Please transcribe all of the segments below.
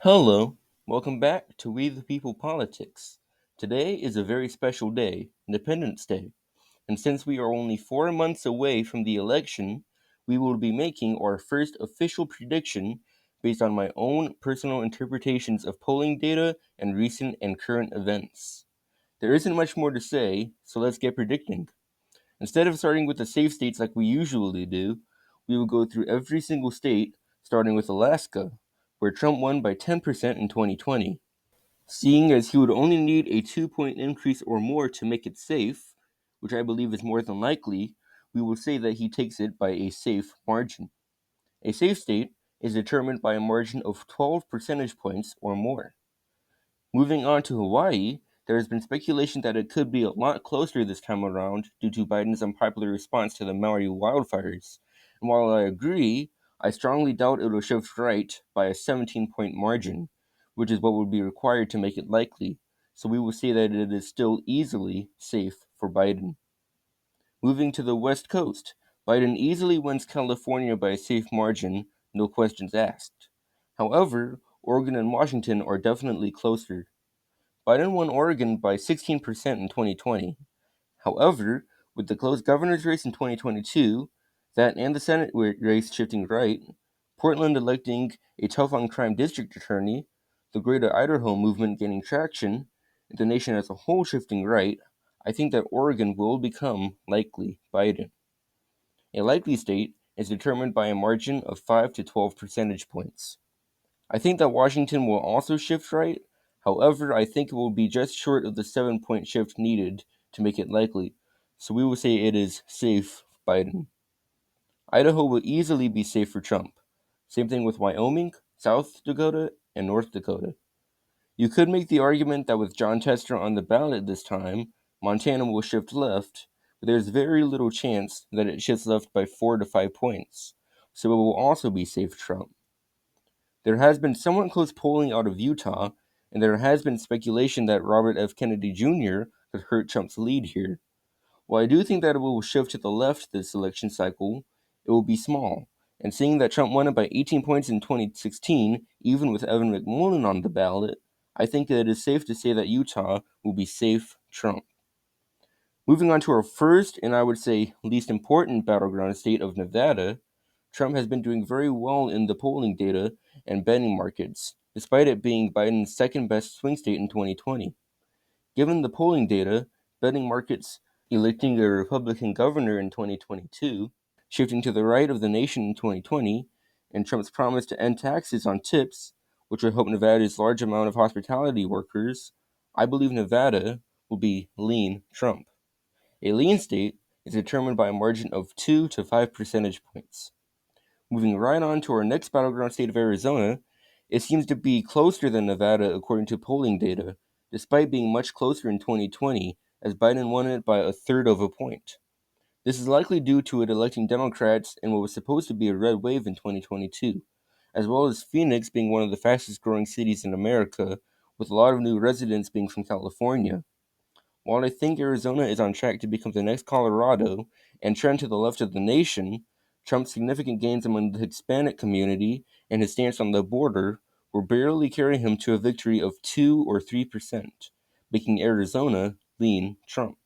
Hello, welcome back to We the People Politics. Today is a very special day, Independence Day, and since we are only 4 months away from the election, we will be making our first official prediction based on my own personal interpretations of polling data and recent and current events. There isn't much more to say, so let's get predicting. Instead of starting with the safe states like we usually do, we will go through every single state, starting with Alaska, where Trump won by 10% in 2020. Seeing as he would only need a 2 point increase or more to make it safe, which I believe is more than likely, we will say that he takes it by a safe margin. A safe state is determined by a margin of 12 percentage points or more. Moving on to Hawaii, there has been speculation that it could be a lot closer this time around due to Biden's unpopular response to the Maui wildfires. And while I agree, I strongly doubt it will shift right by a 17-point margin, which is what would be required to make it likely. So we will say that it is still easily safe for Biden. Moving to the West Coast, Biden easily wins California by a safe margin, no questions asked. However, Oregon and Washington are definitely closer. Biden won Oregon by 16% in 2020. However, with the close governor's race in 2022, that and the Senate race shifting right, Portland electing a tough on crime district attorney, the Greater Idaho movement gaining traction, and the nation as a whole shifting right, I think that Oregon will become likely Biden. A likely state is determined by a margin of 5 to 12 percentage points. I think that Washington will also shift right. However, I think it will be just short of the 7 point shift needed to make it likely. So we will say it is safe Biden. Idaho will easily be safe for Trump. Same thing with Wyoming, South Dakota, and North Dakota. You could make the argument that with John Tester on the ballot this time, Montana will shift left, but there's very little chance that it shifts left by 4 to 5 points. So it will also be safe Trump. There has been somewhat close polling out of Utah, and there has been speculation that Robert F. Kennedy Jr. could hurt Trump's lead here. While I do think that it will shift to the left this election cycle, it will be small. And seeing that Trump won it by 18 points in 2016, even with Evan McMullin on the ballot, I think that it is safe to say that Utah will be safe Trump. Moving on to our first, and I would say least important battleground state of Nevada, Trump has been doing very well in the polling data and betting markets, despite it being Biden's second best swing state in 2020. Given the polling data, betting markets electing a Republican governor in 2022, shifting to the right of the nation in 2020, and Trump's promise to end taxes on tips, which would help Nevada's large amount of hospitality workers, I believe Nevada will be lean Trump. A lean state is determined by a margin of 2 to 5 percentage points. Moving right on to our next battleground state of Arizona, it seems to be closer than Nevada according to polling data, despite being much closer in 2020, as Biden won it by a third of a point. This is likely due to it electing Democrats in what was supposed to be a red wave in 2022, as well as Phoenix being one of the fastest growing cities in America, with a lot of new residents being from California. While I think Arizona is on track to become the next Colorado and trend to the left of the nation, Trump's significant gains among the Hispanic community and his stance on the border will barely carry him to a victory of 2 or 3%, making Arizona lean Trump.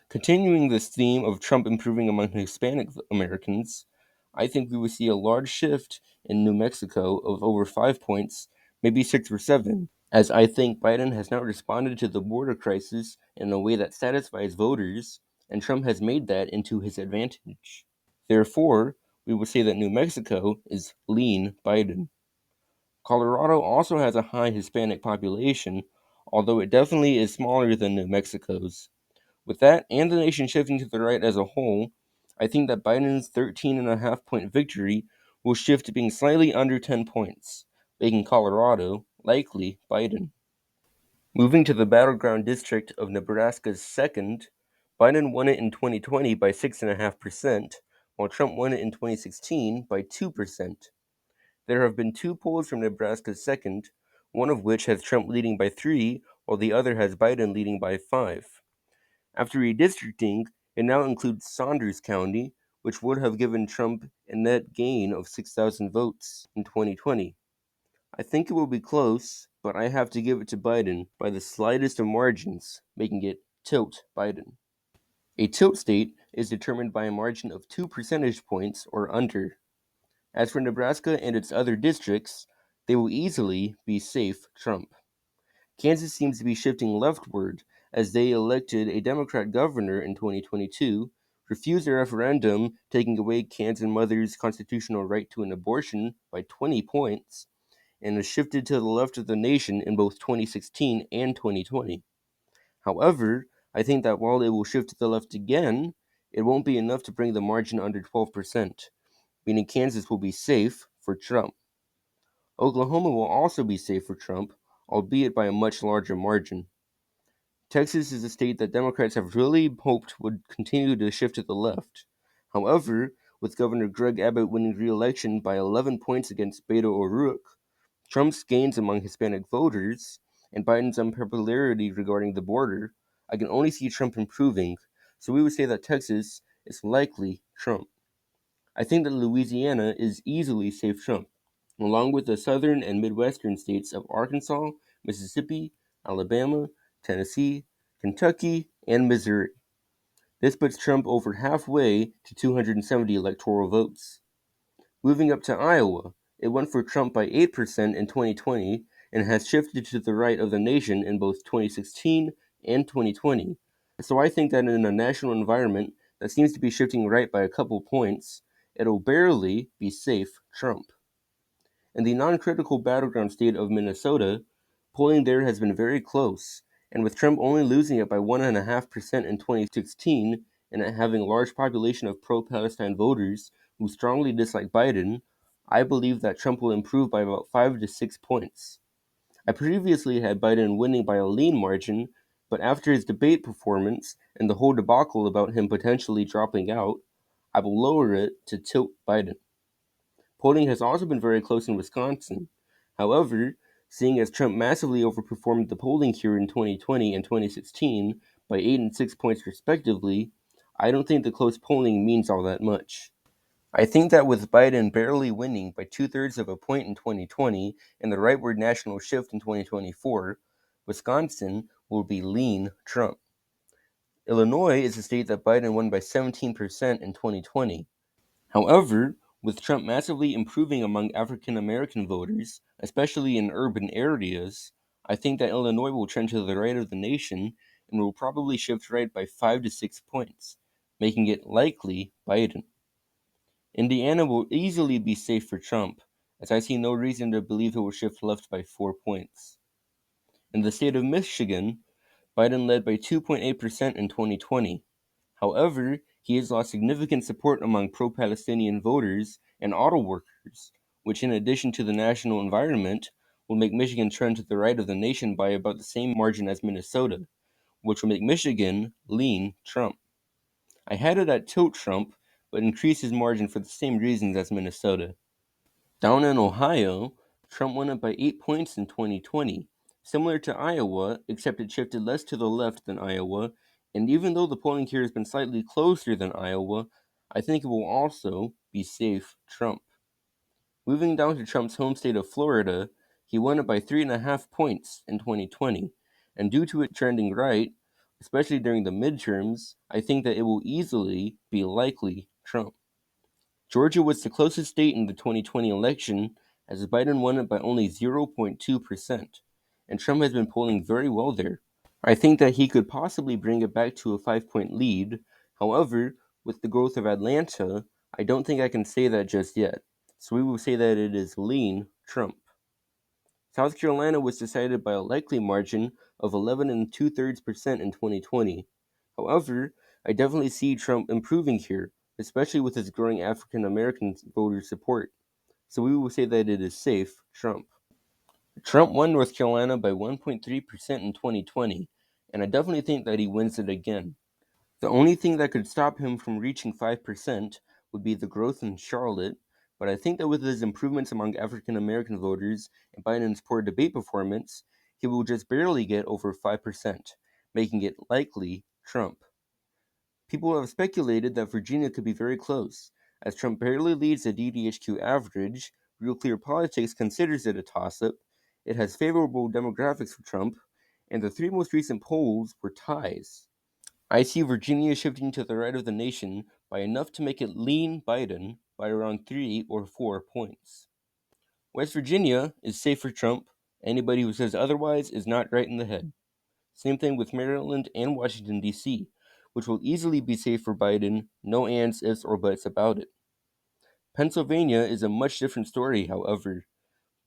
Continuing this theme of Trump improving among Hispanic Americans, I think we will see a large shift in New Mexico of over 5 points, maybe 6 or 7, as I think Biden has now responded to the border crisis in a way that satisfies voters, and Trump has made that into his advantage. Therefore, we would say that New Mexico is lean Biden. Colorado also has a high Hispanic population, although it definitely is smaller than New Mexico's. With that and the nation shifting to the right as a whole, I think that Biden's 13.5 point victory will shift to being slightly under 10 points, making Colorado likely Biden. Moving to the battleground district of Nebraska's second, Biden won it in 2020 by 6.5%, while Trump won it in 2016 by 2%. There have been two polls from Nebraska's second, one of which has Trump leading by 3, while the other has Biden leading by 5. After redistricting, it now includes Saunders County, which would have given Trump a net gain of 6,000 votes in 2020. I think it will be close, but I have to give it to Biden by the slightest of margins, making it tilt Biden. A tilt state is determined by a margin of 2 percentage points or under. As for Nebraska and its other districts, they will easily be safe Trump. Kansas seems to be shifting leftward as they elected a Democrat governor in 2022, refused a referendum taking away Kansas mothers' constitutional right to an abortion by 20 points, and has shifted to the left of the nation in both 2016 and 2020. However, I think that while it will shift to the left again, it won't be enough to bring the margin under 12%, meaning Kansas will be safe for Trump. Oklahoma will also be safe for Trump, albeit by a much larger margin. Texas is a state that Democrats have really hoped would continue to shift to the left. However, with Governor Greg Abbott winning re-election by 11 points against Beto O'Rourke, Trump's gains among Hispanic voters, and Biden's unpopularity regarding the border, I can only see Trump improving, so we would say that Texas is likely Trump. I think that Louisiana is easily safe Trump, along with the southern and midwestern states of Arkansas, Mississippi, Alabama, Tennessee, Kentucky, and Missouri. This puts Trump over halfway to 270 electoral votes. Moving up to Iowa, it went for Trump by 8% in 2020 and has shifted to the right of the nation in both 2016 and 2020. So I think that in a national environment that seems to be shifting right by a couple points, it'll barely be safe Trump. In the non-critical battleground state of Minnesota, polling there has been very close, and with Trump only losing it by 1.5% in 2016 and it having a large population of pro-Palestine voters who strongly dislike Biden, I believe that Trump will improve by about 5 to 6 points. I previously had Biden winning by a lean margin, but after his debate performance and the whole debacle about him potentially dropping out, I will lower it to tilt Biden. Polling has also been very close in Wisconsin. However, seeing as Trump massively overperformed the polling here in 2020 and 2016 by 8 and 6 points respectively, I don't think the close polling means all that much. I think that with Biden barely winning by 2/3 of a point in 2020 and the rightward national shift in 2024, Wisconsin will be lean Trump. Illinois is a state that Biden won by 17% in 2020. However, with Trump massively improving among African American voters, especially in urban areas, I think that Illinois will trend to the right of the nation and will probably shift right by 5 to 6 points, making it likely Biden. Indiana will easily be safe for Trump, as I see no reason to believe it will shift left by 4 points. In the state of Michigan, Biden led by 2.8% in 2020. However, he has lost significant support among pro-Palestinian voters and auto workers, which in addition to the national environment, will make Michigan trend to the right of the nation by about the same margin as Minnesota, which will make Michigan lean Trump. I had it at tilt Trump, but increased his margin for the same reasons as Minnesota. Down in Ohio, Trump won it by 8 points in 2020, similar to Iowa, except it shifted less to the left than Iowa, and even though the polling here has been slightly closer than Iowa, I think it will also be safe Trump. Moving down to Trump's home state of Florida, he won it by 3.5 points in 2020, and due to it trending right, especially during the midterms, I think that it will easily be likely Trump. Georgia was the closest state in the 2020 election, as Biden won it by only 0.2%, and Trump has been polling very well there. I think that he could possibly bring it back to a 5 point lead. However, with the growth of Atlanta, I don't think I can say that just yet. So we will say that it is lean Trump. South Carolina was decided by a likely margin of 11 and 2/3% in 2020. However, I definitely see Trump improving here, especially with his growing African American voter support. So we will say that it is safe Trump. Trump won North Carolina by 1.3% in 2020, and I definitely think that he wins it again. The only thing that could stop him from reaching 5% would be the growth in Charlotte, but I think that with his improvements among African American voters and Biden's poor debate performance, he will just barely get over 5%, making it likely Trump. People have speculated that Virginia could be very close, as Trump barely leads the DDHQ average, Real Clear Politics considers it a toss-up. It has favorable demographics for Trump, and the three most recent polls were ties. I see Virginia shifting to the right of the nation by enough to make it lean Biden by around 3 or 4 points. West Virginia is safe for Trump. Anybody who says otherwise is not right in the head. Same thing with Maryland and Washington, D.C., which will easily be safe for Biden, no ands, ifs, or buts about it. Pennsylvania is a much different story, however.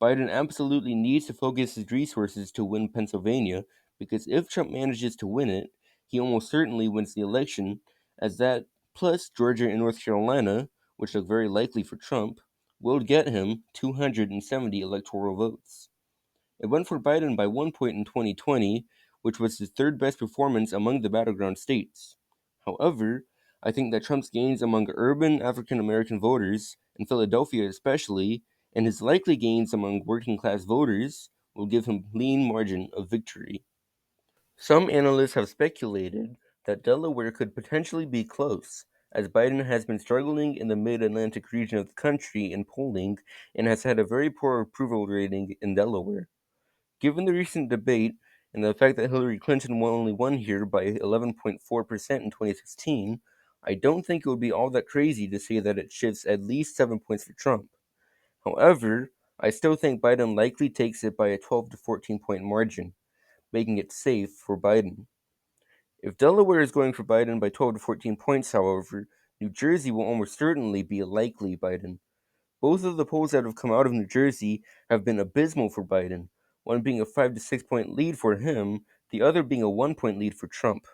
Biden absolutely needs to focus his resources to win Pennsylvania, because if Trump manages to win it, he almost certainly wins the election, as that, plus Georgia and North Carolina, which look very likely for Trump, will get him 270 electoral votes. It went for Biden by 1 point in 2020, which was his third best performance among the battleground states. However, I think that Trump's gains among urban African American voters, in Philadelphia especially, and his likely gains among working class voters will give him lean margin of victory. Some analysts have speculated that Delaware could potentially be close, as Biden has been struggling in the mid-Atlantic region of the country in polling and has had a very poor approval rating in Delaware. Given the recent debate and the fact that Hillary Clinton only won here by 11.4% in 2016, I don't think it would be all that crazy to say that it shifts at least 7 points for Trump. However, I still think Biden likely takes it by a 12 to 14 point margin, making it safe for Biden. If Delaware is going for Biden by 12 to 14 points, however, New Jersey will almost certainly be a likely Biden. Both of the polls that have come out of New Jersey have been abysmal for Biden, one being a 5 to 6 point lead for him, the other being a 1 point lead for Trump.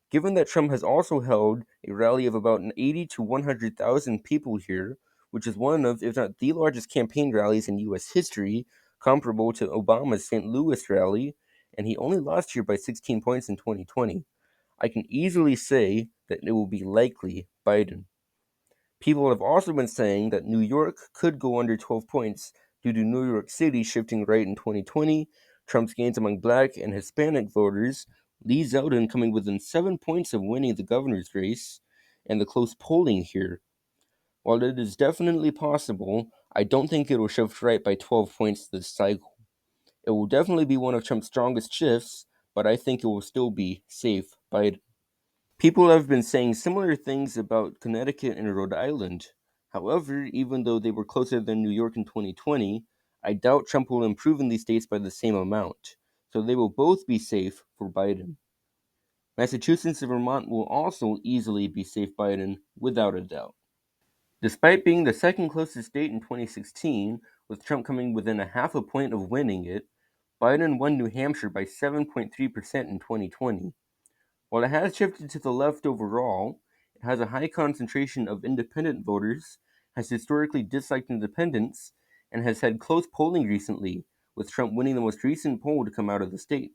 Given that Trump has also held a rally of about 80 to 100,000 people here, which is one of, if not the largest campaign rallies in U.S. history, comparable to Obama's St. Louis rally, and he only lost here by 16 points in 2020, I can easily say that it will be likely Biden. People have also been saying that New York could go under 12 points due to New York City shifting right in 2020, Trump's gains among black and Hispanic voters, Lee Zeldin coming within 7 points of winning the governor's race, and the close polling here. While it is definitely possible, I don't think it will shift right by 12 points this cycle. It will definitely be one of Trump's strongest shifts, but I think it will still be safe Biden. People have been saying similar things about Connecticut and Rhode Island. However, even though they were closer than New York in 2020, I doubt Trump will improve in these states by the same amount, so they will both be safe for Biden. Massachusetts and Vermont will also easily be safe Biden, without a doubt. Despite being the second closest state in 2016, with Trump coming within a half a point of winning it, Biden won New Hampshire by 7.3% in 2020. While it has shifted to the left overall, it has a high concentration of independent voters, has historically disliked independents, and has had close polling recently, with Trump winning the most recent poll to come out of the state.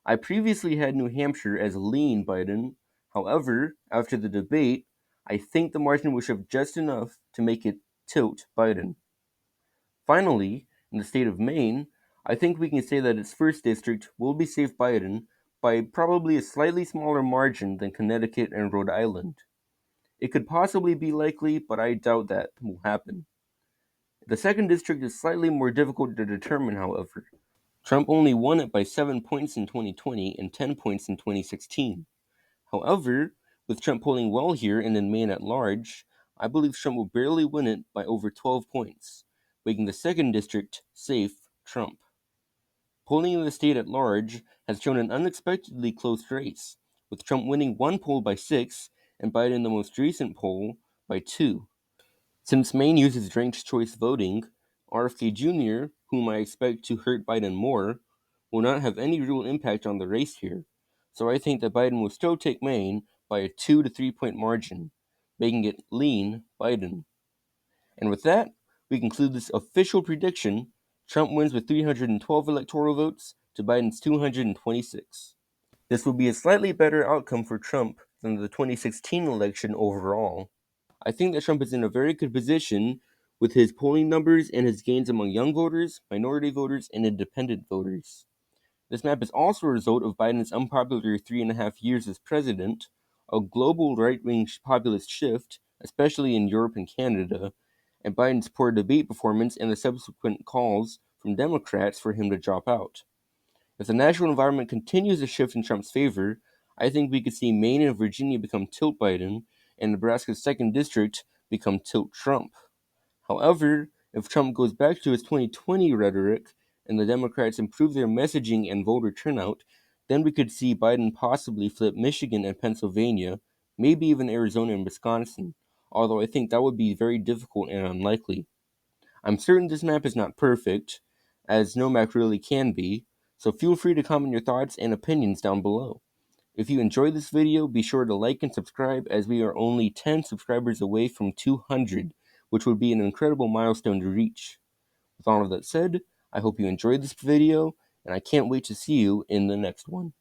I previously had New Hampshire as lean Biden. However, after the debate, I think the margin will shift just enough to make it tilt Biden. Finally, in the state of Maine, I think we can say that its first district will be safe Biden by probably a slightly smaller margin than Connecticut and Rhode Island. It could possibly be likely, but I doubt that will happen. The second district is slightly more difficult to determine, however. Trump only won it by 7 points in 2020 and 10 points in 2016. However, with Trump polling well here and in Maine at large, I believe Trump will barely win it by over 12 points, making the second district safe Trump. Polling in the state at large has shown an unexpectedly close race, with Trump winning one poll by 6 and Biden the most recent poll by 2. Since Maine uses ranked choice voting, RFK Jr., whom I expect to hurt Biden more, will not have any real impact on the race here, so I think that Biden will still take Maine by a 2 to 3 point margin, making it lean Biden. And with that, we conclude this official prediction. Trump wins with 312 electoral votes to Biden's 226. This will be a slightly better outcome for Trump than the 2016 election overall. I think that Trump is in a very good position with his polling numbers and his gains among young voters, minority voters, and independent voters. This map is also a result of Biden's unpopular 3.5 years as president, a global right-wing populist shift, especially in Europe and Canada, and Biden's poor debate performance and the subsequent calls from Democrats for him to drop out. If the national environment continues to shift in Trump's favor, I think we could see Maine and Virginia become tilt Biden and Nebraska's 2nd District become tilt Trump. However, if Trump goes back to his 2020 rhetoric and the Democrats improve their messaging and voter turnout, then we could see Biden possibly flip Michigan and Pennsylvania, maybe even Arizona and Wisconsin, although I think that would be very difficult and unlikely. I'm certain this map is not perfect, as no map really can be, so feel free to comment your thoughts and opinions down below. If you enjoyed this video, be sure to like and subscribe, as we are only 10 subscribers away from 200, which would be an incredible milestone to reach. With all of that said, I hope you enjoyed this video, and I can't wait to see you in the next one.